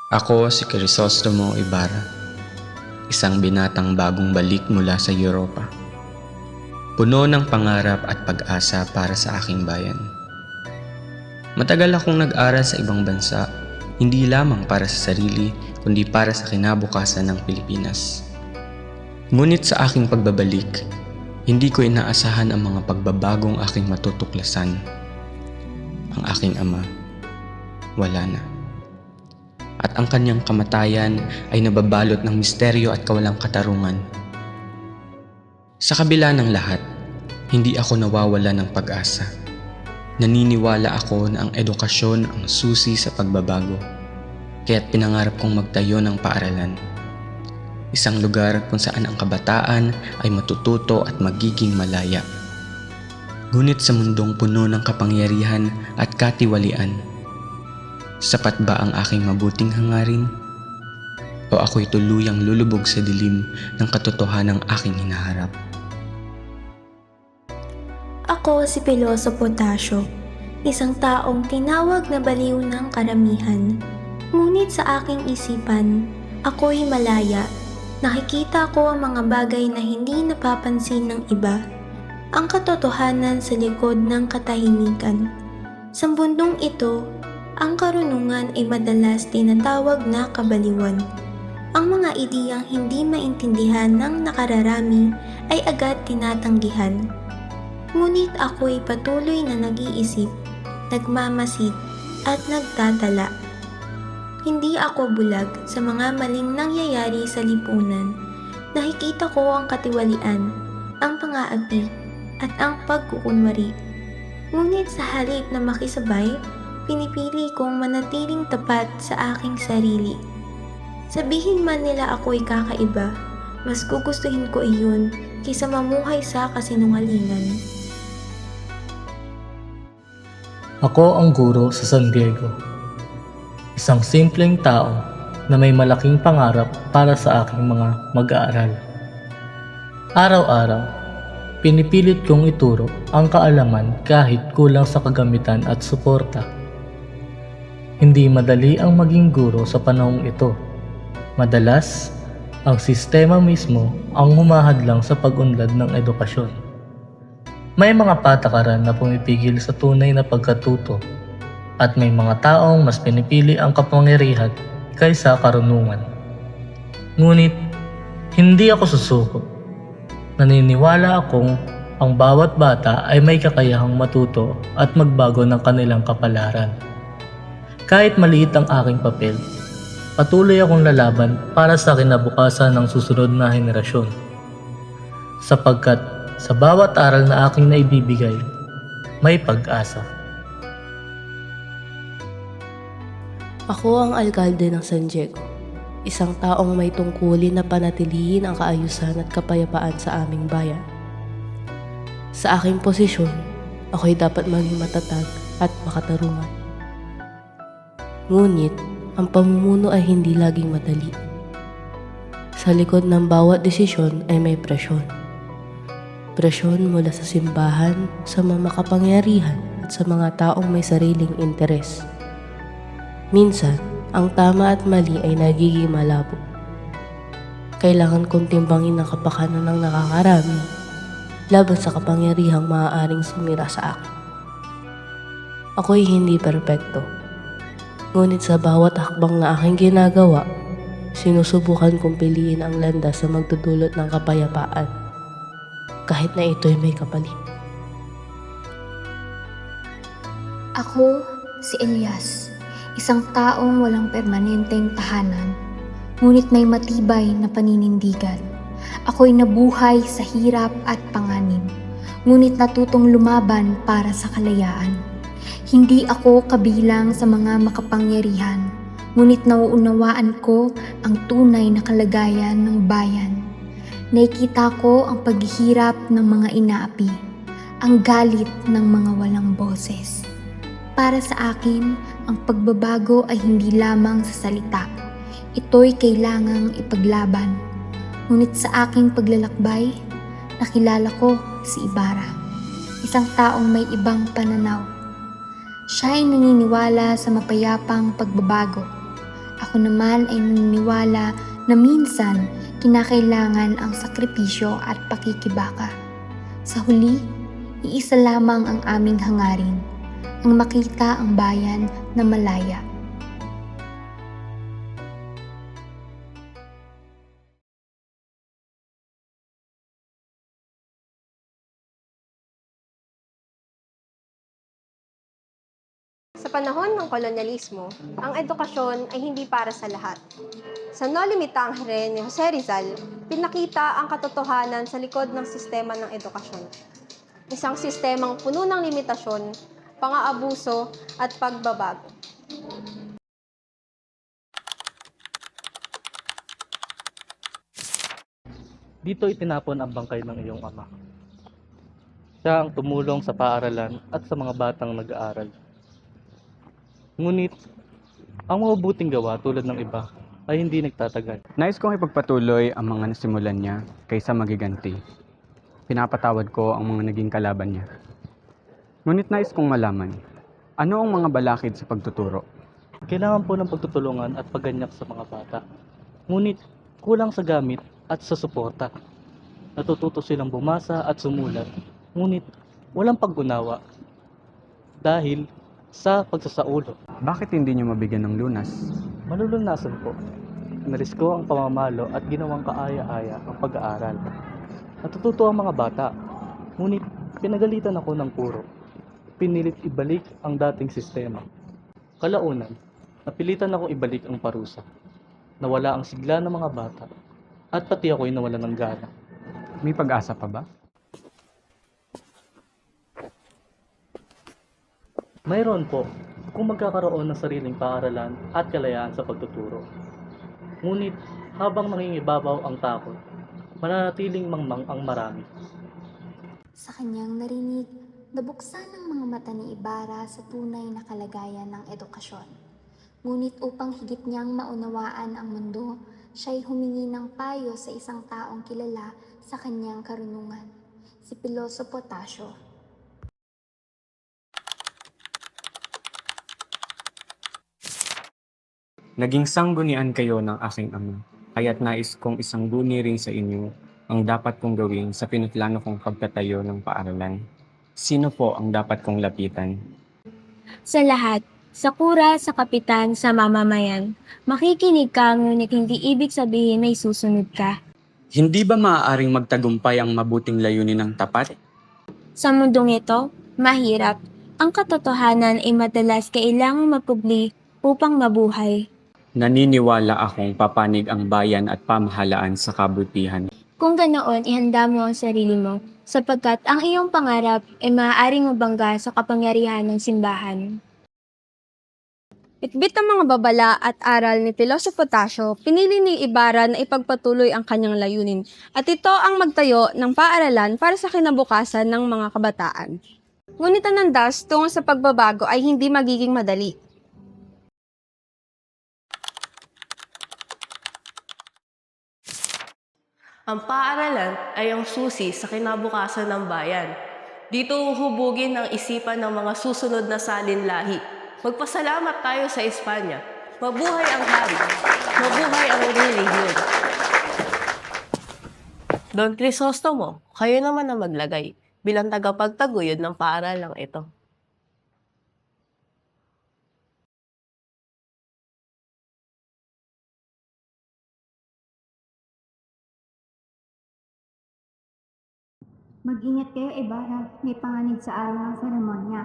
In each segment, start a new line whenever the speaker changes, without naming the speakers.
Ako si Crisostomo Ibarra, isang binatang bagong balik mula sa Europa. Puno ng pangarap at pag-asa para sa aking bayan. Matagal akong nag-aral sa ibang bansa, hindi lamang para sa sarili, kundi para sa kinabukasan ng Pilipinas. Ngunit sa aking pagbabalik, hindi ko inaasahan ang mga pagbabagong aking matutuklasan. Ang aking ama, wala na. At ang kanyang kamatayan ay nababalot ng misteryo at kawalang katarungan. Sa kabila ng lahat, hindi ako nawawala ng pag-asa. Naniniwala ako na ang edukasyon ang susi sa pagbabago, kaya't pinangarap kong magtayo ng paaralan. Isang lugar kung saan ang kabataan ay matututo at magiging malaya. Ngunit sa mundong puno ng kapangyarihan at katiwalian, sapat ba ang aking mabuting hangarin? O ako'y tuluyang lulubog sa dilim ng katotohanang aking hinaharap?
Ako si Piloso Potasio, isang taong tinawag na baliw ng karamihan. Ngunit sa aking isipan, ako'y malaya. Nakikita ko ang mga bagay na hindi napapansin ng iba. Ang katotohanan sa likod ng katahimikan. Sa mundong ito, ang karunungan ay madalas tinatawag na kabaliwan. Ang mga ideyang hindi maintindihan ng nakararami ay agad tinatanggihan. Ngunit ako'y patuloy na nag-iisip, nagmamasid at nagtatala. Hindi ako bulag sa mga maling nangyayari sa lipunan. Nakikita ko ang katiwalian, ang pang-aapi at ang pagkukunwari. Ngunit sa halip na makisabay, pinipili kong manatiling tapat sa aking sarili. Sabihin man nila ako'y kakaiba, mas gugustuhin ko iyon kaysa mamuhay sa kasinungalingan.
Ako ang guro sa San Diego. Isang simpleng tao na may malaking pangarap para sa aking mga mag-aaral. Araw-araw, pinipilit kong ituro ang kaalaman kahit kulang sa kagamitan at suporta. Hindi madali ang maging guro sa panahong ito. Madalas, ang sistema mismo ang humahadlang sa pag-unlad ng edukasyon. May mga patakaran na pumipigil sa tunay na pagkatuto at may mga taong mas pinipili ang kapangyarihan kaysa karunungan. Ngunit, hindi ako susuko. Naniniwala akong ang bawat bata ay may kakayahang matuto at magbago ng kanilang kapalaran. Kahit maliit ang aking papel, patuloy akong lalaban para sa kinabukasan ng susunod na henerasyon. Sapagkat sa bawat aral na aking naibibigay, may pag-asa.
Ako ang alkalde ng San Diego, isang taong may tungkulin na panatilihin ang kaayusan at kapayapaan sa aming bayan. Sa aking posisyon, ako'y dapat maging matatag at makatarungan. Ngunit, ang pamumuno ay hindi laging madali. Sa likod ng bawat desisyon ay may presyon. Presyon mula sa simbahan, sa mga makapangyarihan at sa mga taong may sariling interes. Minsan, ang tama at mali ay nagiging malabo. Kailangan kong timbangin ang kapakanan ng nakakarami laban sa kapangyarihang maaaring sumira sa akin. Ako'y hindi perpekto. Ngunit sa bawat hakbang na aking ginagawa, sinusubukan kong piliin ang landas sa magdudulot ng kapayapaan, kahit na ito'y may kapalit.
Ako si Elias, isang taong walang permanenteng tahanan, ngunit may matibay na paninindigan. Ako'y nabuhay sa hirap at panganib, ngunit natutong lumaban para sa kalayaan. Hindi ako kabilang sa mga makapangyarihan, ngunit nauunawaan ko ang tunay na kalagayan ng bayan. Nakikita ko ang paghihirap ng mga inaapi, ang galit ng mga walang boses. Para sa akin, ang pagbabago ay hindi lamang sa salita. Ito'y kailangang ipaglaban. Ngunit sa aking paglalakbay, nakilala ko si Ibarra, isang taong may ibang pananaw. Siya ay naniniwala sa mapayapang pagbabago Ako naman ay naniniwala na minsan kinakailangan ang sakripisyo at pakikibaka. Sa huli, iisa lamang ang aming hangarin, ang makita ang bayan na malaya.
Sa panahon ng kolonyalismo, ang edukasyon ay hindi para sa lahat. Sa No Limitangere ni Jose Rizal, pinakita ang katotohanan sa likod ng sistema ng edukasyon. Isang sistemang puno ng limitasyon, pang-aabuso at pagbabago.
Dito itinapon ang bangkay ng iyong ama. Siya ang tumulong sa paaralan at sa mga batang nag-aaral. Ngunit, ang mabubuting gawa tulad ng iba ay hindi nagtatagal.
Nais kong ipagpatuloy ang mga nasimulan niya kaysa magiganti. Pinapatawad ko ang mga naging kalaban niya. Ngunit nais kong malaman, ano ang mga balakid sa pagtuturo?
Kailangan po ng pagtutulungan at pagganyak sa mga bata. Ngunit, kulang sa gamit at sa suporta. Natututo silang bumasa at sumulat. Ngunit, walang pag-unawa dahil sa pagsasaulo.
Bakit hindi niyo mabigyan ng lunas?
Malulunasan po. Narisko ang pamamalo at ginawang kaaya-aya ang pag-aaral. Natututo ang mga bata. Ngunit, pinagalitan ako ng puro. Pinilit ibalik ang dating sistema. Kalaunan, napilitan akong ibalik ang parusa. Nawala ang sigla ng mga bata. At pati ako'y nawala ng gana.
May pag-asa pa ba?
Mayroon po, kung magkakaroon ng sariling paaralan at kalayaan sa pagtuturo. Ngunit, habang nangingibabaw ang takot, mananatiling mangmang ang marami.
Sa kanyang narinig, nabuksan ng mga mata ni Ibarra sa tunay na kalagayan ng edukasyon. Ngunit upang higit niyang maunawaan ang mundo, siya'y humingi ng payo sa isang taong kilala sa kanyang karunungan, si Piloso Potasio.
Naging sanggunian kayo ng aking ama, kaya't nais kong isangguni rin sa inyo ang dapat kong gawin sa pinuplano kong pagtatayo ng paaralan. Sino po ang dapat kong lapitan?
Sa lahat, sa kura, sa kapitan, sa mamamayan, makikinig ka ngunit hindi ibig sabihin may susunod ka.
Hindi ba maaaring magtagumpay ang mabuting layunin ng tapat?
Sa mundong ito, mahirap. Ang katotohanan ay madalas kailangang mapubli upang mabuhay.
Naniniwala akong papanig ang bayan at pamahalaan sa kabutihan.
Kung ganoon, ihanda mo ang sarili mo, sapagkat ang iyong pangarap ay maaaring mabangga sa kapangyarihan ng simbahan.
Bitbit ang mga babala at aral ni Piloso Potasio, pinili ni Ibarra na ipagpatuloy ang kanyang layunin at ito ang magtayo ng paaralan para sa kinabukasan ng mga kabataan. Ngunit ang landas tungo sa pagbabago ay hindi magiging madali.
Ang paaralan ay ang susi sa kinabukasan ng bayan. Dito uhubugin ang isipan ng mga susunod na salinlahi. Magpasalamat tayo sa Espanya. Mabuhay ang hari. Mabuhay ang relihiyon. Don Crisostomo, kayo naman ang maglagay bilang tagapagtaguyod ng paaralang ito.
Mag-ingat kayo, Ibarra. May panganib sa araw ng seremonya.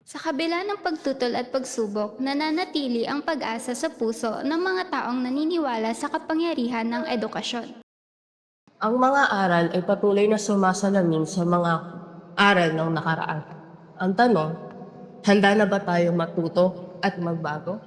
Sa kabila ng pagtutol at pagsubok, nananatili ang pag-asa sa puso ng mga taong naniniwala sa kapangyarihan ng edukasyon.
Ang mga aral ay patuloy na sumasalamin sa mga aral ng nakaraan. Ang tanong, handa na ba tayo matuto at magbago?